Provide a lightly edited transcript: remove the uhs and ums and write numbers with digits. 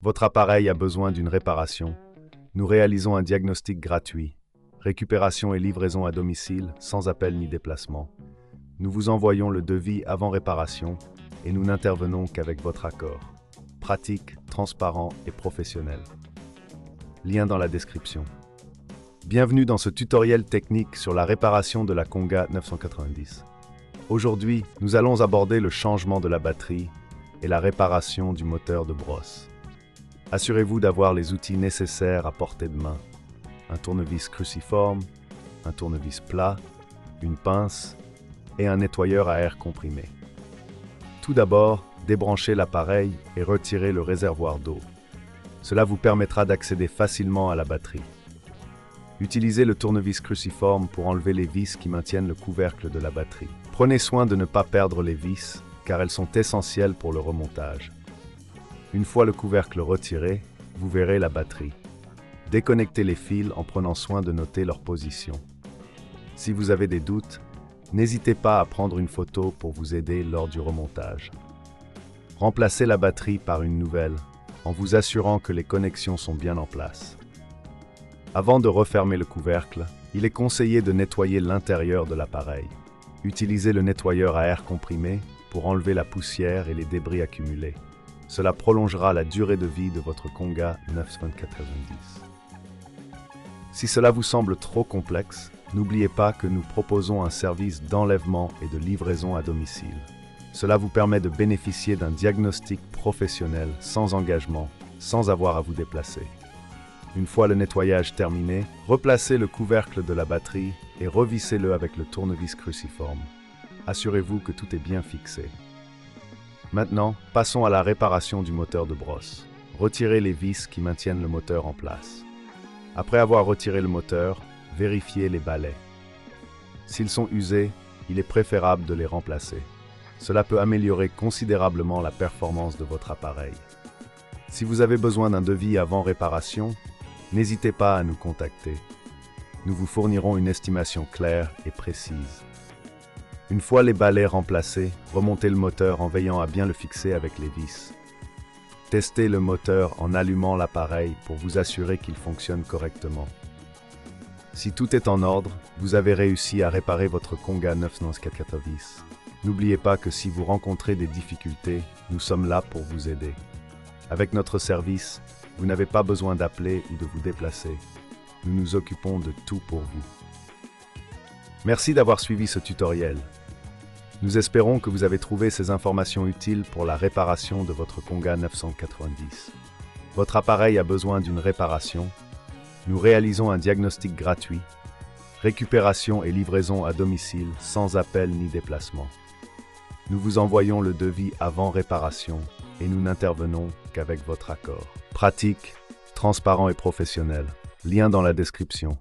Votre appareil a besoin d'une réparation. Nous réalisons un diagnostic gratuit. Récupération et livraison à domicile, sans appel ni déplacement. Nous vous envoyons le devis avant réparation et nous n'intervenons qu'avec votre accord. Pratique, transparent et professionnel. Lien dans la description. Bienvenue dans ce tutoriel technique sur la réparation de la Konga 990. Aujourd'hui, nous allons aborder le changement de la batterie et la réparation du moteur de brosse. Assurez-vous d'avoir les outils nécessaires à portée de main. Un tournevis cruciforme, un tournevis plat, une pince et un nettoyeur à air comprimé. Tout d'abord, débranchez l'appareil et retirez le réservoir d'eau. Cela vous permettra d'accéder facilement à la batterie. Utilisez le tournevis cruciforme pour enlever les vis qui maintiennent le couvercle de la batterie. Prenez soin de ne pas perdre les vis, car elles sont essentielles pour le remontage. Une fois le couvercle retiré, vous verrez la batterie. Déconnectez les fils en prenant soin de noter leur position. Si vous avez des doutes, n'hésitez pas à prendre une photo pour vous aider lors du remontage. Remplacez la batterie par une nouvelle, en vous assurant que les connexions sont bien en place. Avant de refermer le couvercle, il est conseillé de nettoyer l'intérieur de l'appareil. Utilisez le nettoyeur à air comprimé pour enlever la poussière et les débris accumulés. Cela prolongera la durée de vie de votre Konga 990. Si cela vous semble trop complexe, n'oubliez pas que nous proposons un service d'enlèvement et de livraison à domicile. Cela vous permet de bénéficier d'un diagnostic professionnel sans engagement, sans avoir à vous déplacer. Une fois le nettoyage terminé, replacez le couvercle de la batterie et revissez-le avec le tournevis cruciforme. Assurez-vous que tout est bien fixé. Maintenant, passons à la réparation du moteur de brosse. Retirez les vis qui maintiennent le moteur en place. Après avoir retiré le moteur, vérifiez les balais. S'ils sont usés, il est préférable de les remplacer. Cela peut améliorer considérablement la performance de votre appareil. Si vous avez besoin d'un devis avant réparation, n'hésitez pas à nous contacter. Nous vous fournirons une estimation claire et précise. Une fois les balais remplacés, remontez le moteur en veillant à bien le fixer avec les vis. Testez le moteur en allumant l'appareil pour vous assurer qu'il fonctionne correctement. Si tout est en ordre, vous avez réussi à réparer votre Konga 990. N'oubliez pas que si vous rencontrez des difficultés, nous sommes là pour vous aider. Avec notre service, vous n'avez pas besoin d'appeler ou de vous déplacer. Nous nous occupons de tout pour vous. Merci d'avoir suivi ce tutoriel. Nous espérons que vous avez trouvé ces informations utiles pour la réparation de votre Konga 990. Votre appareil a besoin d'une réparation. Nous réalisons un diagnostic gratuit, récupération et livraison à domicile sans appel ni déplacement. Nous vous envoyons le devis avant réparation et nous n'intervenons qu'avec votre accord. Pratique, transparent et professionnel. Lien dans la description.